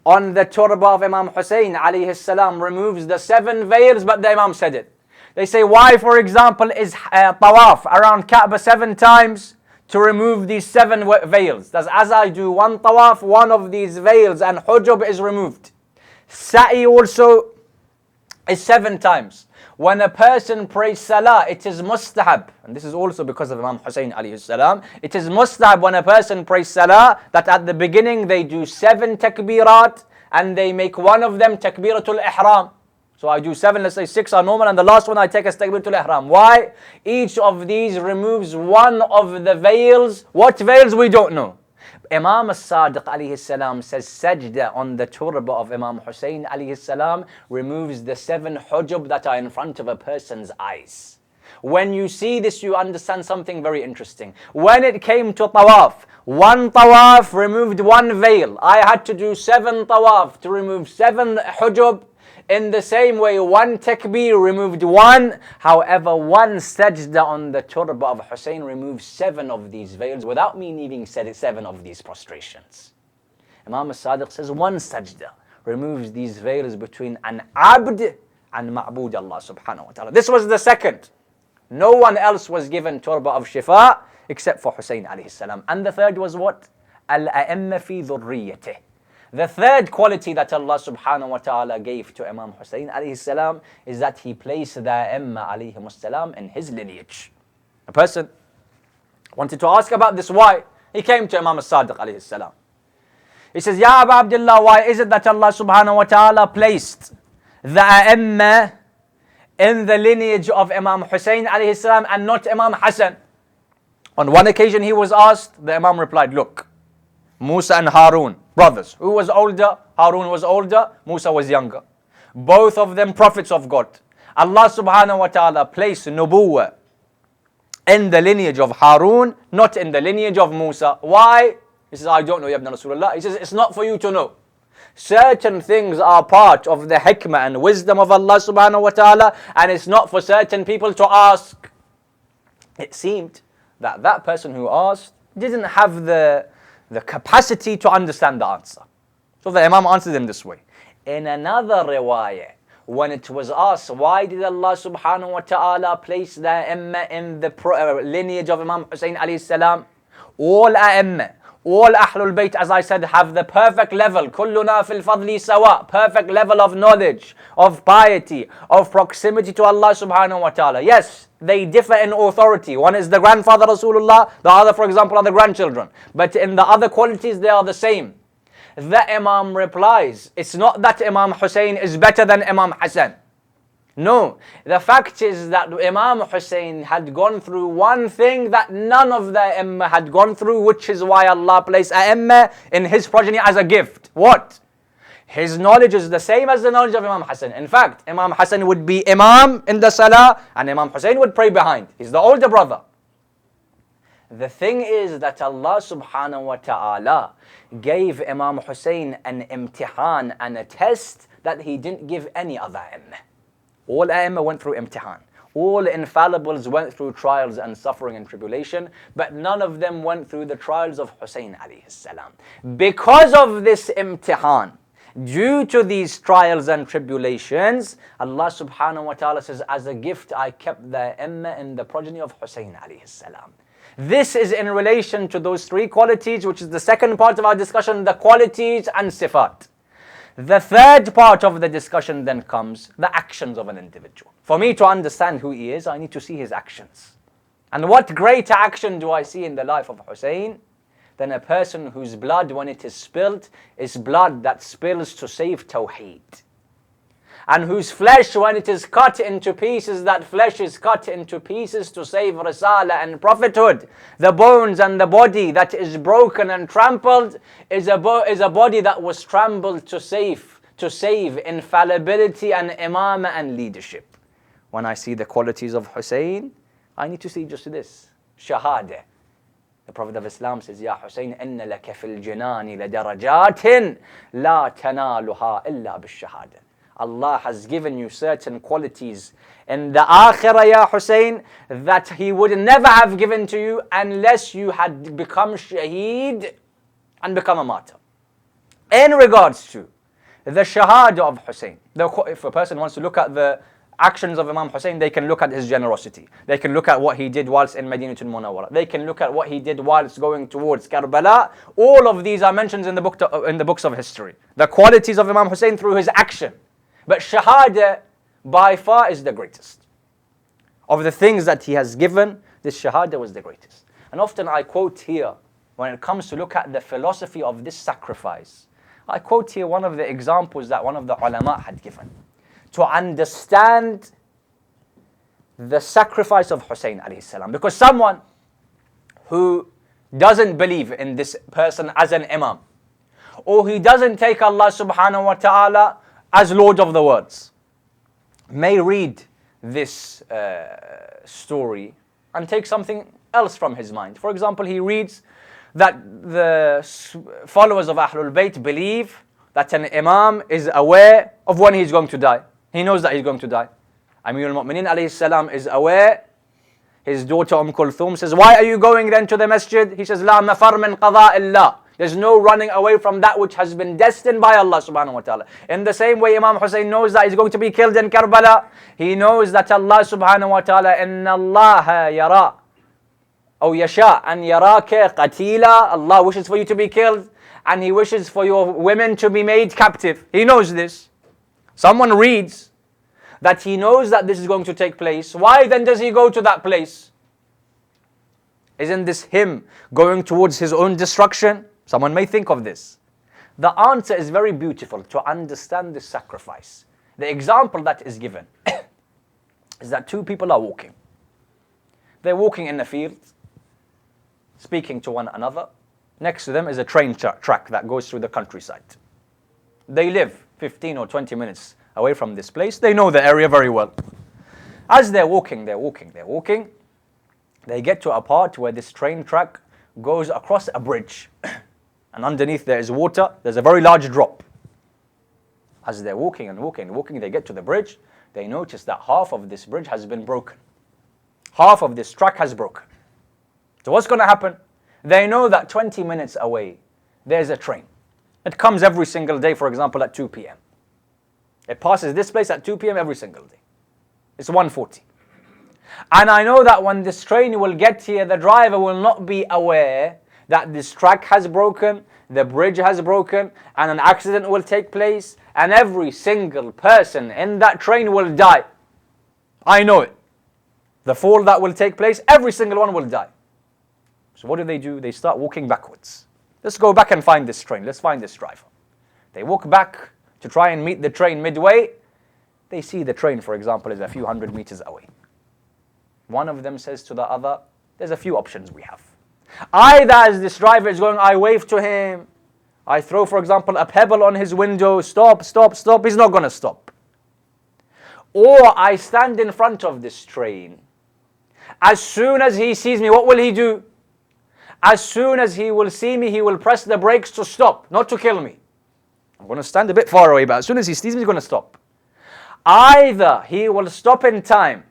Speaker 1: on the turba of Imam Hussain alayhi salam removes the 7 veils, but the Imam said it. They say why, for example, is tawaf around Kaaba 7 times to remove these 7 veils. That's as I do 1 tawaf, 1 of these veils and hujub is removed. Sa'i also is 7 times. When a person prays salah, it is mustahab, and this is also because of Imam Hussain alayhi salam, it is mustahab when a person prays salah that at the beginning they do 7 takbirat and they make one of them takbiratul ihram. So I do 7, let's say 6 are normal, and the last one I take as takbiratul ihram. Why? Each of these removes one of the veils. What veils? We don't know. Imam Sadiq alayhi salam says sajda on the turba of Imam Hussain alayhi salam removes the 7 hujub that are in front of a person's eyes. When you see this, you understand something very interesting. When it came to tawaf, 1 tawaf removed 1 veil. I had to do 7 tawaf to remove 7 hujub. In the same way, 1 takbir removed 1. However, 1 sajda on the turba of Hussein removes 7 of these veils without me needing 7 of these prostrations. Imam Sadiq says 1 sajda removes these veils between an abd and ma'bud Allah subhanahu wa ta'ala. This was the second. No one else was given turba of shifa except for Hussein alayhi salam. And the third was what? Al-a'imma fi dhurriyyatih. The third quality that Allah subhanahu wa ta'ala gave to Imam Hussain alayhi salam is that he placed the Imma alayhi salam in his lineage. A person wanted to ask about this. Why? He came to Imam Sadiq alayhi salam. He says, Ya Abu Abdullah, why is it that Allah subhanahu wa ta'ala placed the Imma in the lineage of Imam Hussain alayhi salam and not Imam Hassan? On one occasion he was asked, the Imam replied, look, Musa and Harun, brothers. Who was older? Harun was older, Musa was younger. Both of them prophets of God. Allah subhanahu wa ta'ala placed nubuwwah in the lineage of Harun, not in the lineage of Musa. Why? He says, I don't know, Ya Ibn Rasulullah. He says, it's not for you to know. Certain things are part of the hikmah and wisdom of Allah subhanahu wa ta'ala, and it's not for certain people to ask. It seemed that that person who asked didn't have the capacity to understand the answer. So the Imam answered him this way. In another riwayah, when it was asked, why did Allah subhanahu wa ta'ala place the A'imma in the lineage of Imam Hussain alayhi salam? All A'imma, all Ahlul Bayt, as I said, have the perfect level. Kulluna fil fadli sawa. Perfect level of knowledge, of piety, of proximity to Allah subhanahu wa ta'ala. Yes, they differ in authority. One is the grandfather Rasulullah, the other, for example, are the grandchildren. But in the other qualities, they are the same. The Imam replies, it's not that Imam Hussain is better than Imam Hassan. No, the fact is that Imam Hussain had gone through one thing that none of the Imam had gone through, which is why Allah placed Imam in his progeny as a gift. What? His knowledge is the same as the knowledge of Imam Hassan. In fact, Imam Hassan would be Imam in the Salah and Imam Hussain would pray behind. He's the older brother. The thing is that Allah subhanahu wa ta'ala gave Imam Hussain an imtihan and a test that he didn't give any other Imam. All A'immah went through imtihan. All infallibles went through trials and suffering and tribulation, but none of them went through the trials of Hussain alayhi salam. Because of this imtihan, due to these trials and tribulations, Allah subhanahu wa ta'ala says, as a gift I kept the Imma in the progeny of Hussain alayhi salam. This is in relation to those 3 qualities, which is the second part of our discussion, the qualities and sifat. The third part of the discussion then comes the actions of an individual. For me to understand who he is, I need to see his actions. And what greater action do I see in the life of Hussein than a person whose blood, when it is spilled, is blood that spills to save Tawheed. And whose flesh, when it is cut into pieces, that flesh is cut into pieces to save Risala and prophethood. The bones and the body that is broken and trampled is a body that was trampled to save infallibility and imamah and leadership. When I see the qualities of Hussein, I need to see just this, shahada. The Prophet of Islam says, Ya Hussein, inna laka fil jinani la darajatin la tanaluha illa bil shahada. Allah has given you certain qualities in the akhirah, Ya Hussein, that He would never have given to you unless you had become shaheed and become a martyr. In regards to the shahada of Hussein, if a person wants to look at the actions of Imam Hussain, they can look at his generosity. They can look at what he did whilst in Madinatul Munawwara. They can look at what he did whilst going towards Karbala. All of these are mentioned in the books of history. The qualities of Imam Hussain through his action. But shahada, by far is the greatest. Of the things that he has given, this shahada was the greatest. And often I quote here, when it comes to look at the philosophy of this sacrifice, I quote here one of the examples that one of the ulama had given. To understand the sacrifice of Hussein alayhi salam. Because someone who doesn't believe in this person as an imam, or he doesn't take Allah subhanahu wa ta'ala as Lord of the worlds, may read this story and take something else from his mind. For example, he reads that the followers of Ahlul Bayt believe that an imam is aware of when he's going to die. He knows that he's going to die. Amir al-Mu'mineen alayhi salam is aware. His daughter Kulthum says, why are you going then to the masjid? He says, La mafar min qada'illah. There's no running away from that which has been destined by Allah subhanahu wa ta'ala. In the same way, Imam Hussain knows that he's going to be killed in Karbala. He knows that Allah subhanahu wa ta'ala, inna Allah yara, or yasha, an yarake qatila. Allah wishes for you to be killed, and He wishes for your women to be made captive. He knows this. Someone reads that he knows that this is going to take place. Why then does he go to that place? Isn't this him going towards his own destruction? Someone may think of this. The answer is very beautiful to understand this sacrifice. The example that is given is that two people are walking. They're walking in the field, speaking to one another. Next to them is a train track that goes through the countryside. They live 15 or 20 minutes away from this place. They know the area very well. As they're walking, they get to a part where this train track goes across a bridge. And underneath there is water. There's a very large drop. As they're walking, they get to the bridge. They notice that half of this bridge has been broken. Half of this track has broken. So what's going to happen? They know that 20 minutes away, there's a train. It comes every single day, for example, at 2 p.m. It passes this place at 2 p.m. every single day. It's 1:40. And I know that when this train will get here, the driver will not be aware that this track has broken, the bridge has broken, and an accident will take place, and every single person in that train will die. I know it. The fall that will take place, every single one will die. So what do? They start walking backwards. Let's go back and find this train. Let's find this driver. They walk back to try and meet the train midway. They see the train, for example, is a few hundred meters away. One of them says to the other, there's a few options we have. Either as this driver is going, I wave to him. I throw, for example, a pebble on his window. Stop, stop, stop. He's not going to stop. Or I stand in front of this train. As soon as he sees me, what will he do? As soon as he will see me, he will press the brakes to stop, not to kill me. I'm going to stand a bit far away, but as soon as he sees me, he's going to stop. Either he will stop in time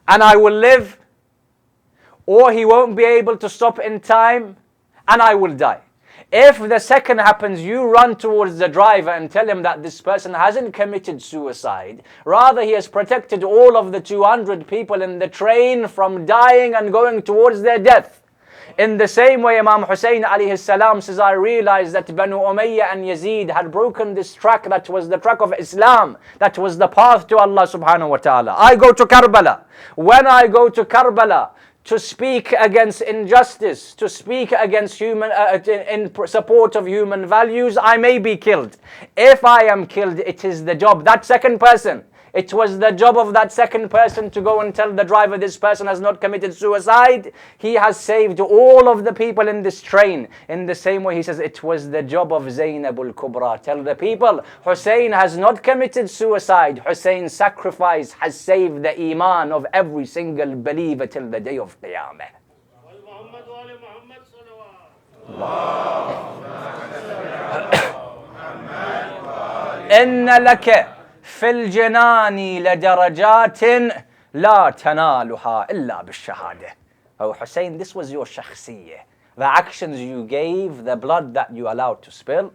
Speaker 1: and I will live, or he won't be able to stop in time and I will die. If the second happens, you run towards the driver and tell him that this person hasn't committed suicide. Rather, he has protected all of the 200 people in the train from dying and going towards their death. In the same way, Imam Hussain alayhi salam says, I realized that Banu Umayyah and Yazid had broken this track that was the track of Islam, that was the path to Allah subhanahu wa ta'ala. I go to Karbala. When I go to Karbala to speak against injustice, to speak against in support of human values, I may be killed. If I am killed, it is the job. That second person, it was the job of that second person to go and tell the driver this person has not committed suicide. He has saved all of the people in this train. In the same way, he says, it was the job of Zainab al-Kubra. Tell the people, Hussein has not committed suicide. Hussein's sacrifice has saved the iman of every single believer till the day of Qiyamah. إن لك في الجنان لدرجات لا تنالها إلا بالشهادة. Oh Hussein, this was your shakhsiyah. The actions you gave, the blood that you allowed to spill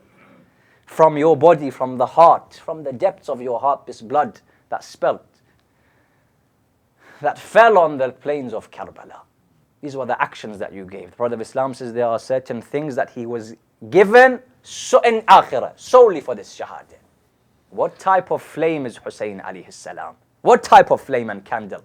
Speaker 1: from your body, from the heart, from the depths of your heart, this blood that spilled, that fell on the plains of Karbala. These were the actions that you gave. The Prophet of Islam says there are certain things that he was given in akhirah, solely for this shahada. What type of flame is Hussein alayhi salam? What type of flame and candle?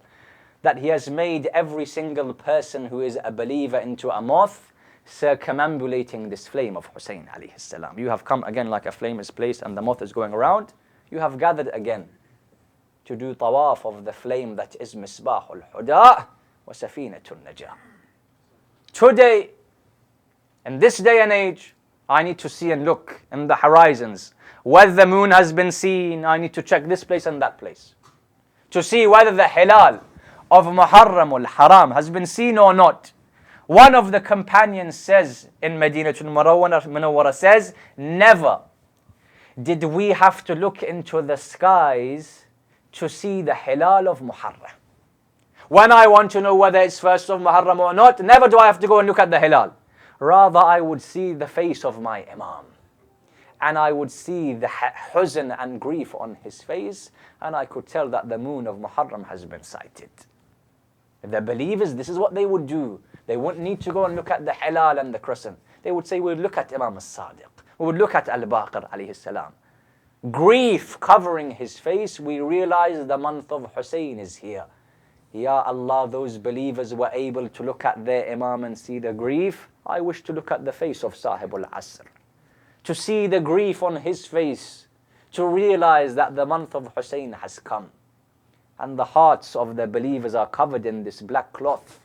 Speaker 1: That he has made every single person who is a believer into a moth, circumambulating this flame of Hussein alayhi salam. You have come again like a flame is placed and the moth is going around. You have gathered again to do tawaf of the flame that is Misbahul Huda wa Safinatul Najah. Today, in this day and age, I need to see and look in the horizons. Whether the moon has been seen, I need to check this place and that place. To see whether the hilal of Muharram al-Haram has been seen or not. One of the companions says in Madinatul Munawwara says, never did we have to look into the skies to see the hilal of Muharram. When I want to know whether it's first of Muharram or not, never do I have to go and look at the hilal. Rather, I would see the face of my Imam. And I would see the huzn and grief on his face, and I could tell that the moon of Muharram has been sighted. The believers, this is what they would do. They wouldn't need to go and look at the hilal and the crescent. They would say, we would look at Imam as-Sadiq. We would look at Al-Baqir alayhi salam. Grief covering his face, we realize the month of Hussein is here. Ya Allah, those believers were able to look at their Imam and see the grief. I wish to look at the face of Sahibul Asr, to see the grief on his face, to realize that the month of Hussein has come. And the hearts of the believers are covered in this black cloth,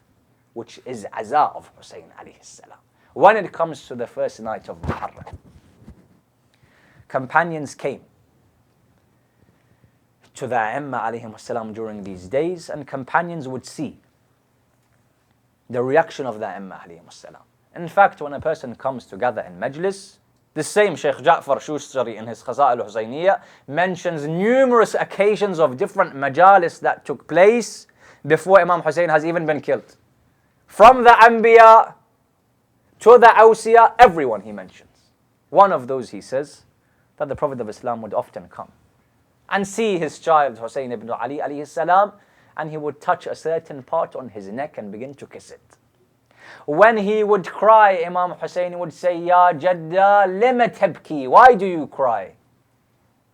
Speaker 1: which is Aza of Hussein alayhi salam. When it comes to the first night of Muharram, companions came to the A'imma alayhim salam during these days, and companions would see the reaction of the A'imma alayhim salam. In fact, when a person comes together in majlis, the same Sheikh Ja'far Shustari in his Khaza'il al-Husayniyah mentions numerous occasions of different majalis that took place before Imam Hussein has even been killed. From the Anbiya to the Awsiya, everyone he mentions. One of those, he says, that the Prophet of Islam would often come and see his child Hussein ibn Ali alayhi salam, and he would touch a certain part on his neck and begin to kiss it. When he would cry, Imam Hussein would say, Ya Jadda, lima tabki? Why do you cry?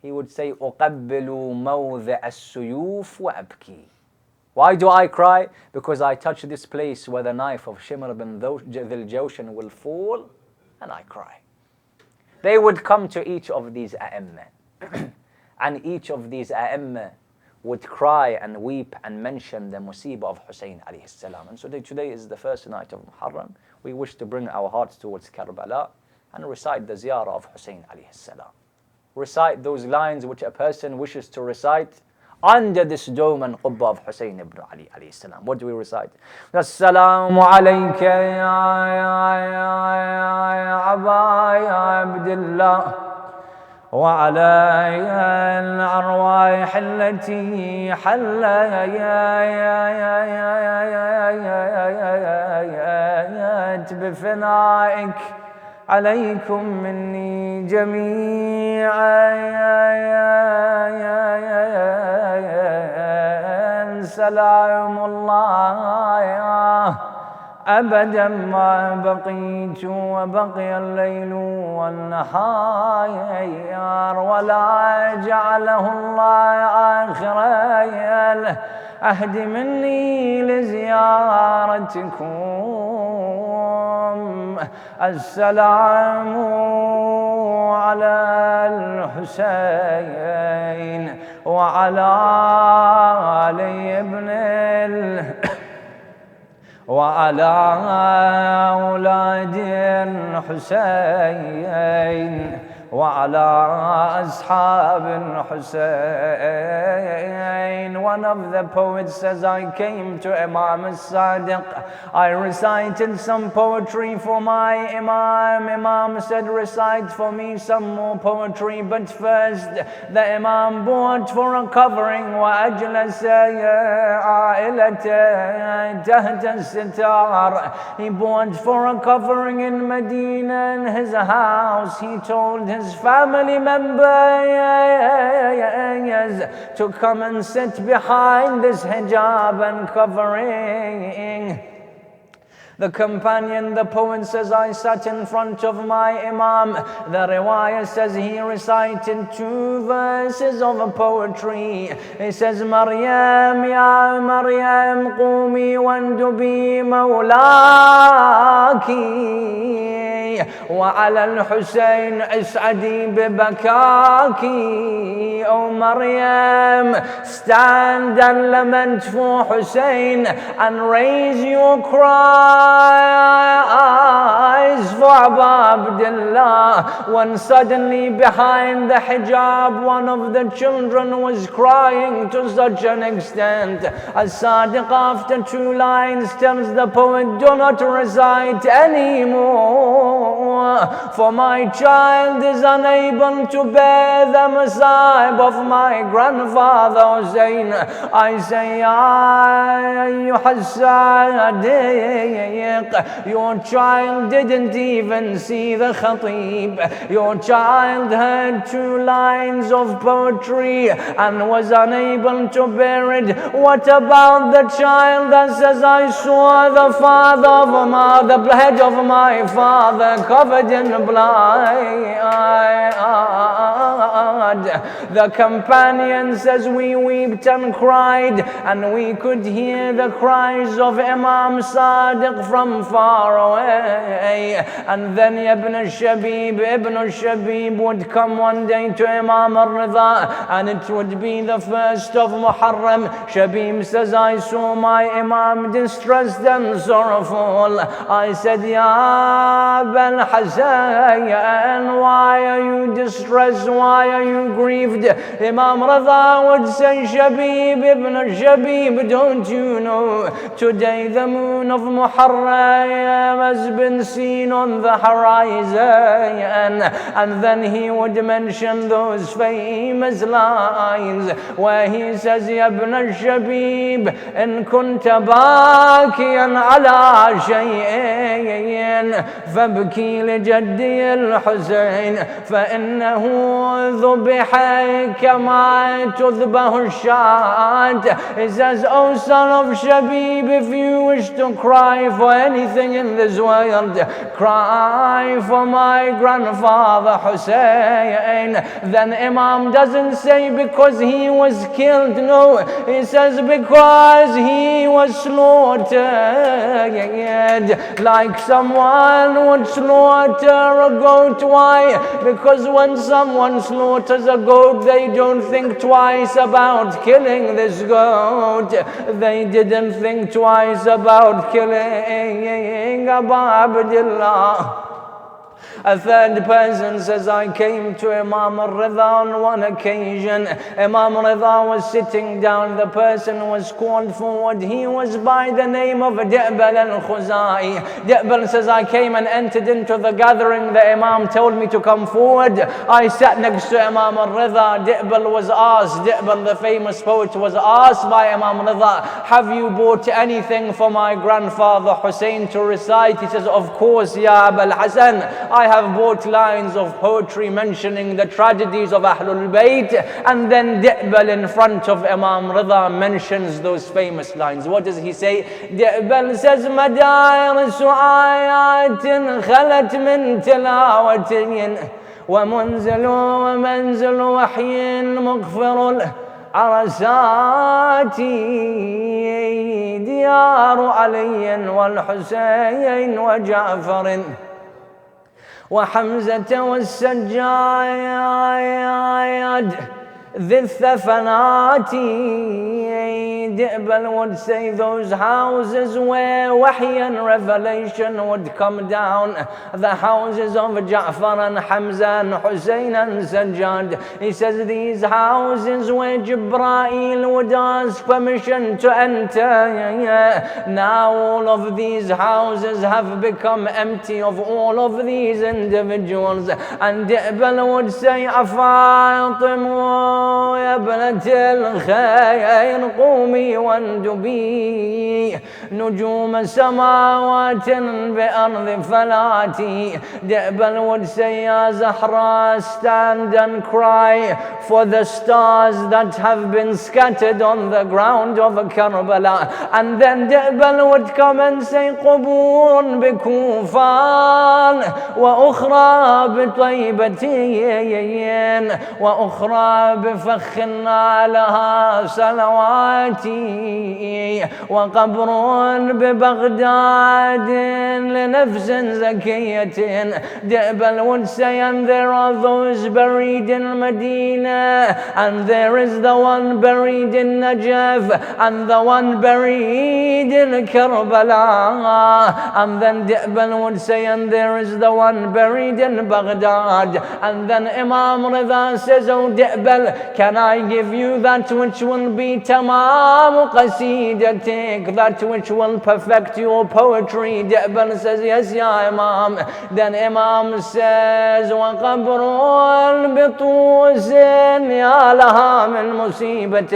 Speaker 1: He would say, Uqabbilu mawdhi as-suyuf wa abki. Why do I cry? Because I touch this place where the knife of Shimr bin Dhil Jawshan will fall, and I cry. They would come to each of these A'imma, and each of these A'imma would cry and weep and mention the musibah of Hussein alayhi salam. And so today is the first night of Muharram. We wish to bring our hearts towards Karbala and recite the ziyarah of Hussein alayhi salam. Recite those lines which a person wishes to recite under this dome and qubba of Hussein ibn Ali alayhi salam. What do we recite? Assalamu alayka ya Aba Abdullah وعلى الأرواح التي حلت بفنائك عليكم مني جميعا سلام الله أبدا ما بقيت وبقي الليل والنهار ولا جعله الله آخر العهد مني لزيارتكم. السلام على الحسين وعلى علي بن وعلى أولاد الحسين وعلى أصحاب الحسين. One of the poets says, I came to Imam as-Sadiq, I recited some poetry for my Imam. Imam said, recite for me some more poetry, but first the Imam bought for a covering وأجلس عائلته تحت الستار. He bought for a covering in Medina in his house. He told his family members to come and sit behind this hijab and covering. The companion, the poet says, I sat in front of my Imam. The riwayah says he recited 2 verses of poetry. He says, Maryam, ya Maryam, qumi wandubi mawlaki. وعلى الحسين اسعدي ببكاكي. Oh Maryam, stand and lament for Hussein and raise your cries for Abu Abdullah. When suddenly behind the hijab one of the children was crying to such an extent, As-Sadiq after 2 lines tells the poet, do not recite anymore, for my child is unable to bear the masa'ib of my grandfather Hussein. I say, your child didn't even see the khatib. Your child heard 2 lines of poetry and was unable to bear it. What about the child that says, I saw the head of my father covered in blood? The companion says, we wept and cried, and we could hear the cries of Imam Sadiq from far away. And then Ibn Shabib would come one day to Imam al-Ridha, and it would be the 1st of Muharram. Shabib says, I saw my Imam distressed and sorrowful. I said, Ya Abul Hussain, why are you distressed? Why are you grieved? Imam Ridha would say, Shabib, Ibn Shabib, don't you know, today the moon of Muharram has been seen on the horizon. And then he would mention those famous lines where he says, Ya Ibn Shabib, in kunta bakiyan ala shay'in fabki li jaddi al-Hussein فإنه ذبح كما تذبح الشاة. He says, O son of Shabib, if you wish to cry for anything in this world, cry for my grandfather Hussein. Then Imam doesn't say because he was killed, no, he says because he was slaughtered, like someone would slaughter a goat. Why? Because when someone slaughters a goat, they don't think twice about killing this goat. They didn't think twice about killing Abu Abdullah. A 3rd person says, I came to Imam al-Ridha on one occasion. Imam al-Ridha was sitting down. The person was called forward. He was by the name of Di'bal al-Khuzai. Di'bal says, I came and entered into the gathering. The Imam told me to come forward. I sat next to Imam al-Ridha. Di'bal was asked, Di'bal, the famous poet, was asked by Imam al-Ridha, have you bought anything for my grandfather Hussein to recite? He says, of course, Ya Abul Hasan, I have bought lines of poetry mentioning the tragedies of Ahlul Bayt. And then Di'bal in front of Imam Ridha mentions those famous lines. What does he say? Di'bal says, مدارس آيات خلت من تلاوة ومنزل ومنزل وحي مغفر العرسات ديار علي والحسين وجعفر وحمزة والسجاد ذي الثفنات. Di'bal would say those houses where wahy and revelation would come down, the houses of Ja'far and Hamza and Hussein and Sajjad. He says these houses where Jibreel would ask permission to enter. Now all of these houses have become empty of all of these individuals. And Di'bal would say, Afatimu ya ibnat al-khayr, qumi
Speaker 2: me when to be نجوم سماوات بأرض فلاتي. De'bal would say, Ya Zahra, stand and cry for the stars that have been scattered on the ground of Karbala. And then De'bal would come and say, قبور بكوفان وأخرى بطيبتين وأخرى بفخ لها صلواتي وقبر ببغداد لنفس زكية. De'bal would say, and there are those buried in Medina, and there is the one buried in Najaf, and the one buried in Karbala. And then De'bal would say, and there is the one buried in Baghdad. And then Imam Rida says, oh De'bal, can I give you that which will be tamam qasidatik, that which will perfect your poetry? De'bal says, yes, ya Imam. Then Imam says, وَقَبْرٌ بِطُوسٍ يَا لَهَا مِنْ مُصِيبَةٍ.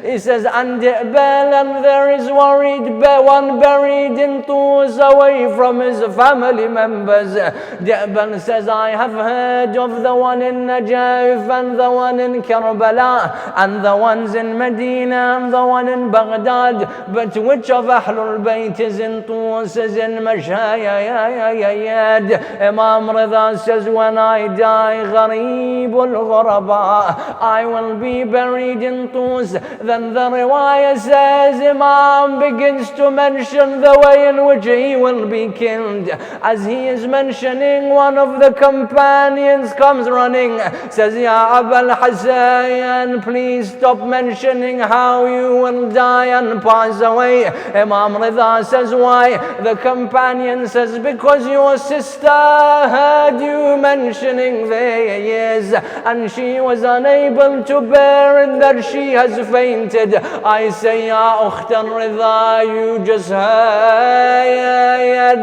Speaker 2: He says, and De'bal, and there is worried one buried in Tus away from his family members. De'bal says, I have heard of the one in Najaf and the one in Karbala and the ones in Medina and the one in Baghdad, but which of Ahlul Bayt is in Tus, is in Mashayad? Imam Rida says, when I die, Ghareebul Ghuraba, I will be buried in Tus. Then the riwayah says, Imam begins to mention the way in which he will be killed. As he is mentioning, one of the companions comes running, says, Ya Abul Hussain, please stop mentioning how you will die and pass away. Imam Rida says, why? The companion says, because your sister heard you mentioning their years and she was unable to bear it, that she has fainted. I say, Ya Ukhtan Rida, you just heard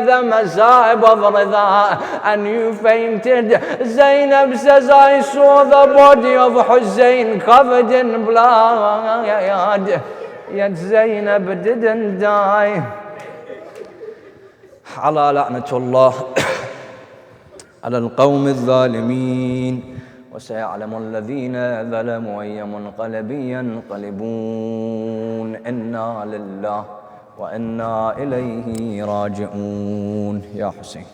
Speaker 2: the Masa'ib of Rida and you fainted. Zainab says, I saw the body of Hussein covered in blood, yet Zainab didn't die. على لعنة الله على القوم الظالمين وسيعلم الذين ظلموا أي منقلب ينقلبون إنا لله وإنا إليه راجعون. يا حسين.